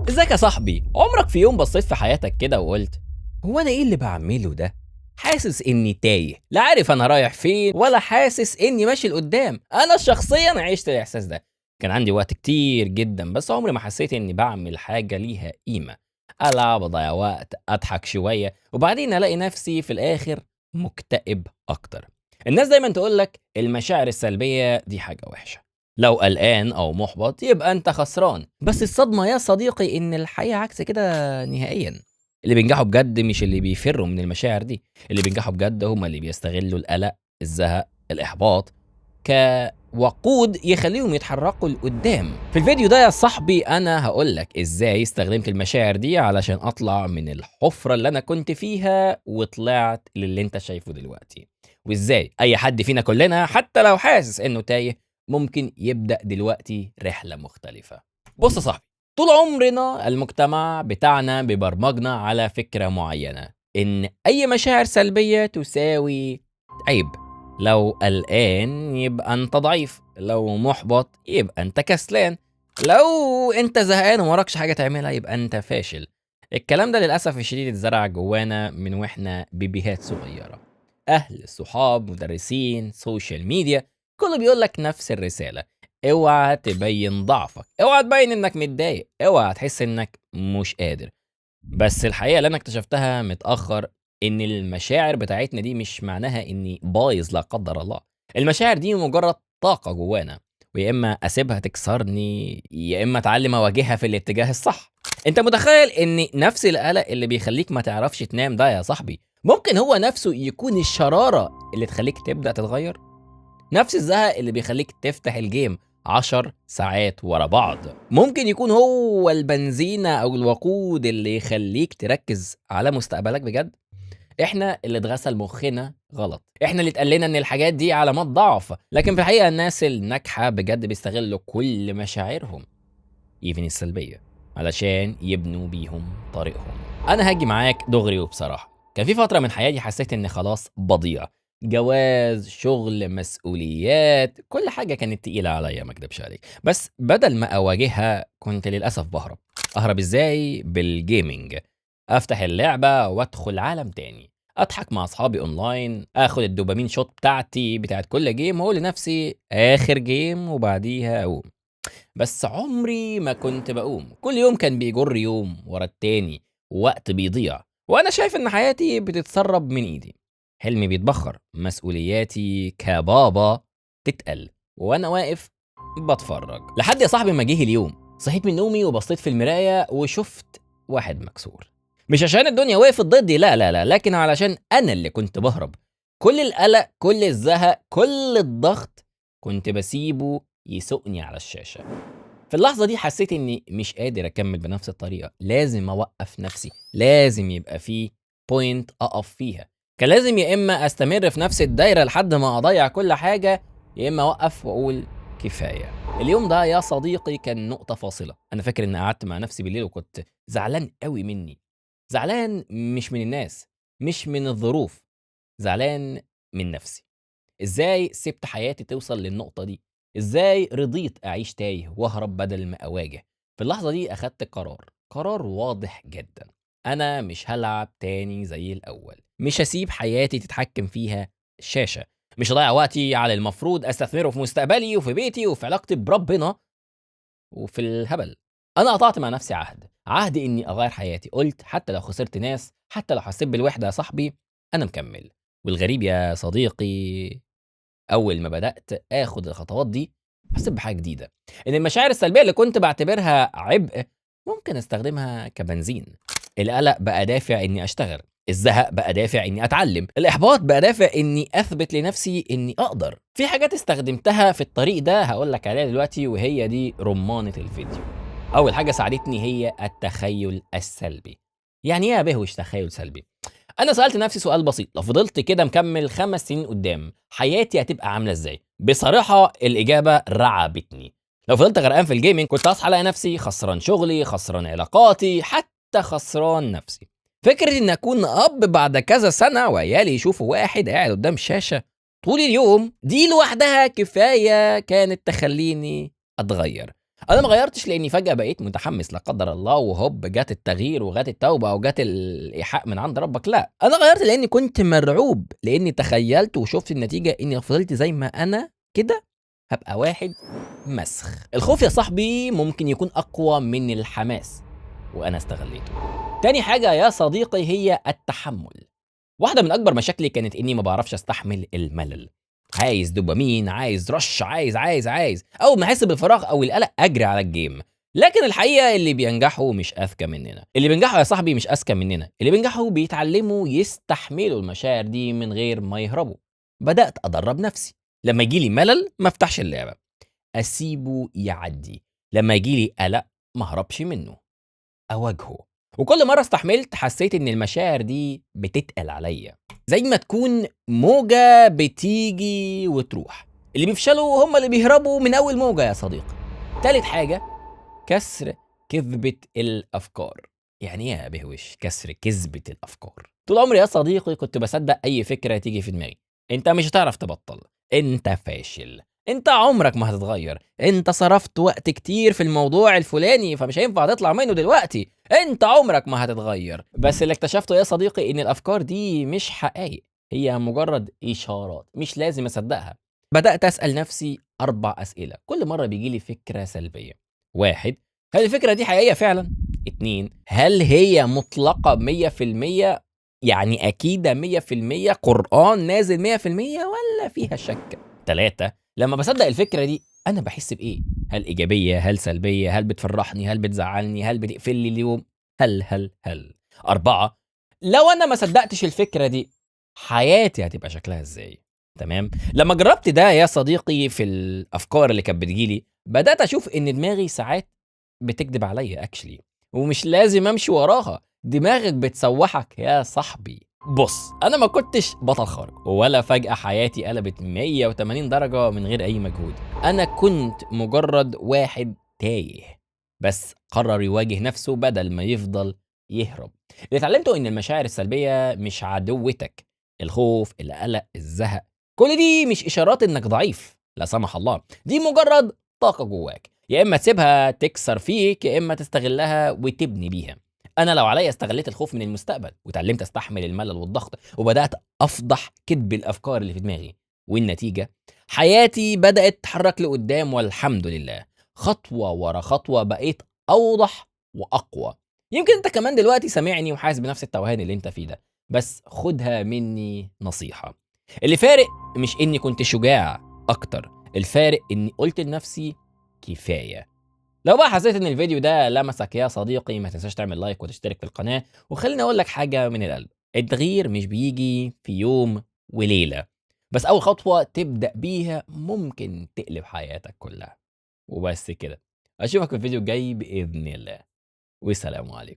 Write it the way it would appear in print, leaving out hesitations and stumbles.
ازيك يا صاحبي؟ عمرك في يوم بصيت في حياتك كده وقلت هو انا ايه اللي بعمله ده؟ حاسس اني تايه، لا عارف انا رايح فين ولا حاسس اني ماشي لقدام. انا شخصيا عشت الاحساس ده. كان عندي وقت كتير جدا بس عمري ما حسيت اني بعمل حاجه ليها قيمه. العب، اضيع وقت، اضحك شويه وبعدين الاقي نفسي في الاخر مكتئب اكتر. الناس دايما تقولك المشاعر السلبيه دي حاجه وحشه، لو قلقان او محبط يبقى انت خسران. بس الصدمه يا صديقي ان الحقيقه عكس كده نهائيا. اللي بينجحوا بجد مش اللي بيفروا من المشاعر دي، اللي بينجحوا بجد هم اللي بيستغلوا القلق، الزهق، الاحباط كوقود يخليهم يتحركوا لقدام. في الفيديو ده يا صاحبي انا هقولك ازاي استخدمت المشاعر دي علشان اطلع من الحفره اللي انا كنت فيها وطلعت للي انت شايفه دلوقتي، وازاي اي حد فينا كلنا حتى لو حاسس انه تايه ممكن يبدأ دلوقتي رحلة مختلفة. بص يا صاحبي، طول عمرنا المجتمع بتاعنا ببرمجنا على فكرة معينة إن أي مشاعر سلبية تساوي عيب. لو قلقان يبقى أنت ضعيف، لو محبط يبقى أنت كسلان، لو أنت زهقان ومراكش حاجة تعملها يبقى أنت فاشل. الكلام ده للأسف الشديد اتزرع جوانا من وإحنا بيبيهات صغيرة. أهل، صحاب، مدرسين، سوشيال ميديا، كله بيقول لك نفس الرسالة: اوعى تبين ضعفك، اوعى تبين انك متضايق، اوعى تحس انك مش قادر. بس الحقيقة اللي انا اكتشفتها متأخر ان المشاعر بتاعتنا دي مش معناها اني بايظ لا قدر الله. المشاعر دي مجرد طاقة جوانا، ويا اما اسيبها تكسرني يا اما اتعلم اواجهها في الاتجاه الصح. انت متخيل ان نفس القلق اللي بيخليك ما تعرفش تنام ده يا صاحبي ممكن هو نفسه يكون الشرارة اللي تخليك تبدأ تتغير؟ نفس الزهق اللي بيخليك تفتح الجيم 10 ساعات ورا بعض ممكن يكون هو البنزينة أو الوقود اللي يخليك تركز على مستقبلك بجد. احنا اللي اتغسل مخنا غلط، احنا اللي اتقال لنا ان الحاجات دي علامات ضعف، لكن في الحقيقة الناس الناجحة بجد بيستغلوا كل مشاعرهم ايفن السلبية علشان يبنوا بيهم طريقهم. انا هاجي معاك دغري وبصراحة، كان في فترة من حياتي حسيت اني خلاص بضيع. جواز، شغل، مسؤوليات، كل حاجة كانت تقيلة عليا ما اكدبش عليك. بس بدل ما اواجهها كنت للأسف بهرب. اهرب ازاي؟ بالجيمنج. افتح اللعبة وادخل عالم تاني، اضحك مع اصحابي اونلاين، اخد الدوبامين شوت بتاعت كل جيم واقول لنفسي اخر جيم وبعديها اقوم. بس عمري ما كنت بقوم، كل يوم كان بيجر يوم ورا التاني، وقت بيضيع وانا شايف ان حياتي بتتسرب من ايدي، حلمي بيتبخر، مسؤولياتي كبابا تتقل وانا واقف بتفرج. لحد يا صاحبي ما جه اليوم صحيت من نومي وبصيت في المراية وشفت واحد مكسور. مش عشان الدنيا وقفت ضدي، لا لا لا، لكن علشان انا اللي كنت بهرب. كل القلق، كل الزهق، كل الضغط كنت بسيبه يسوقني على الشاشة. في اللحظة دي حسيت إني مش قادر أكمل بنفس الطريقة، لازم أوقف نفسي، لازم يبقى في بوينت أقف فيها. كان لازم يا إما أستمر في نفس الدايرة لحد ما أضيع كل حاجة، يا إما أوقف وأقول كفاية. اليوم ده يا صديقي كان نقطة فاصلة. أنا فاكر إني قعدت مع نفسي بالليل وكنت زعلان قوي مني. زعلان مش من الناس، مش من الظروف، زعلان من نفسي. إزاي سِبت حياتي توصل للنقطة دي؟ إزاي رضيت أعيش تايه وأهرب بدل ما أواجه؟ في اللحظة دي أخدت قرار واضح جدًا. أنا مش هالعب تاني زي الأول، مش هاسيب حياتي تتحكم فيها شاشة، مش هاضيّع وقتي على المفروض أستثمره في مستقبلي وفي بيتي وفي علاقتي بربنا وفي الهبل. أنا قطعت مع نفسي عهد إني أغيّر حياتي، قُلت حتى لو خسرت ناس، حتى لو حسيت بالوحدة يا صاحبي، أنا مكمّل. والغريب يا صديقي أول ما بدأت آخد الخطوات دي حسيت بحاجة جديدة، إن المشاعر السلبية اللي كنت باعتبرها عبء ممكن أستخدمها كبنزين. القلق بقى دافع إني أشتغل، الزهق بقى دافع إني أتعلم، الإحباط بقى دافع إني أثبت لنفسي إني أقدر. في حاجات استخدمتها في الطريق ده هاقول لك عليها دلوقتي وهي دي رمانة الفيديو. أول حاجة ساعدتني هي التخيل السلبي. يعني إيه يا بهوش تخيل سلبي؟ أنا سألت نفسي سؤال بسيط، لو فضلت كده مكمل 5 سنين قدام حياتي هتبقى عاملة إزاي؟ بصراحة الإجابة رعبتني. لو فضلت غرقان في الجيمنج كنت هصحى الاقي نفسي خسران شغلي، خسران علاقاتي، حتى خسران نفسي. فكرة إن أكون أب بعد كذا سنة وعيالي يشوفوا واحد قاعد قدام شاشة طول اليوم دي لوحدها كفاية كانت تخليني أتغير. انا ما غيرتش لاني فجاه بقيت متحمس لا قدر الله وهوب جات التغيير وجات التوبه وجات الايحاء من عند ربك. لا، انا غيرت لاني كنت مرعوب، لاني تخيلت وشفت النتيجه اني لو فضلت زي ما انا كده هبقى واحد مسخ. الخوف يا صاحبي ممكن يكون اقوى من الحماس، وانا استغليته. تاني حاجه يا صديقي هي التحمل. واحده من اكبر مشاكلي كانت اني ما بعرفش استحمل الملل. عايز دوبامين، عايز رش، عايز اول ما احس بالفراغ او القلق اجري على الجيم. لكن الحقيقه اللي بينجحوا مش اذكى مننا، اللي بينجحوا يا صاحبي مش اذكى مننا، اللي بينجحوا بيتعلموا يستحملوا المشاعر دي من غير ما يهربوا. بدات ادرب نفسي، لما يجيلي ملل ما افتحش اللعبه، اسيبه يعدي. لما يجيلي قلق ما اهربش منه، اواجهه. وكل مره استحملت حسيت ان المشاعر دي بتتقل عليا، زي ما تكون موجه بتيجي وتروح. اللي بيفشلوا هم اللي بيهربوا من اول موجه يا صديقي. تالت حاجه، كسر كذبه الافكار. يعني ايه يا بهوش كسر كذبه الافكار؟ طول عمري يا صديقي كنت بصدق اي فكره تيجي في دماغي. انت مش هتعرف تبطل، انت فاشل، انت عمرك ما هتتغير، انت صرفت وقت كتير في الموضوع الفلاني فمش هينفع تطلع منه دلوقتي، انت عمرك ما هتتغير. بس اللي اكتشفته يا صديقي ان الافكار دي مش حقائق، هي مجرد اشارات مش لازم اصدقها. بدات اسال نفسي 4 اسئله كل مره بيجيلي فكره سلبيه. 1، هل الفكره دي حقيقيه فعلا؟ 2، هل هي مطلقه 100%؟ يعني اكيده 100%، قران نازل 100%، ولا فيها شك؟ 3، لما بصدق الفكره دي انا بحس بايه؟ هل ايجابيه، هل سلبيه، هل بتفرحني، هل بتزعلني، هل بتقفل لي اليوم؟ هل 4، لو انا ما صدقتش الفكره دي حياتي هتبقى شكلها ازاي؟ تمام. لما جربت ده يا صديقي في الافكار اللي كانت بتجيلي، بدات اشوف ان دماغي ساعات بتكذب عليا اكشلي، ومش لازم امشي وراها. دماغك بتسوحك يا صاحبي. بص، انا ما كنتش بطل خارق ولا فجأة حياتي قلبت 180 درجة من غير اي مجهود. انا كنت مجرد واحد تايه بس قرر يواجه نفسه بدل ما يفضل يهرب. اللي اتعلمته ان المشاعر السلبية مش عدوتك. الخوف، القلق، الزهق، كل دي مش اشارات انك ضعيف لا سمح الله، دي مجرد طاقة جواك، يا اما تسيبها تكسر فيك يا اما تستغلها وتبني بيها. انا لو عليا استغليت الخوف من المستقبل وتعلمت استحمل الملل والضغط، وبدات افضح كذب الافكار اللي في دماغي. والنتيجه، حياتي بدات تتحرك لقدام والحمد لله. خطوه ورا خطوه بقيت اوضح واقوى. يمكن انت كمان دلوقتي سامعني وحاسس بنفس التوهان اللي انت فيه ده، بس خدها مني نصيحه. اللي فارق مش اني كنت شجاع اكتر، الفارق اني قلت لنفسي كفايه. لو بقى حسيت ان الفيديو ده لمسك يا صديقي، ما تنساش تعمل لايك وتشترك في القناة. وخليني اقول لك حاجة من القلب، التغيير مش بيجي في يوم وليلة، بس اول خطوة تبدأ بيها ممكن تقلب حياتك كلها. وبس كده، اشوفك في الفيديو الجاي بإذن الله، والسلام عليكم.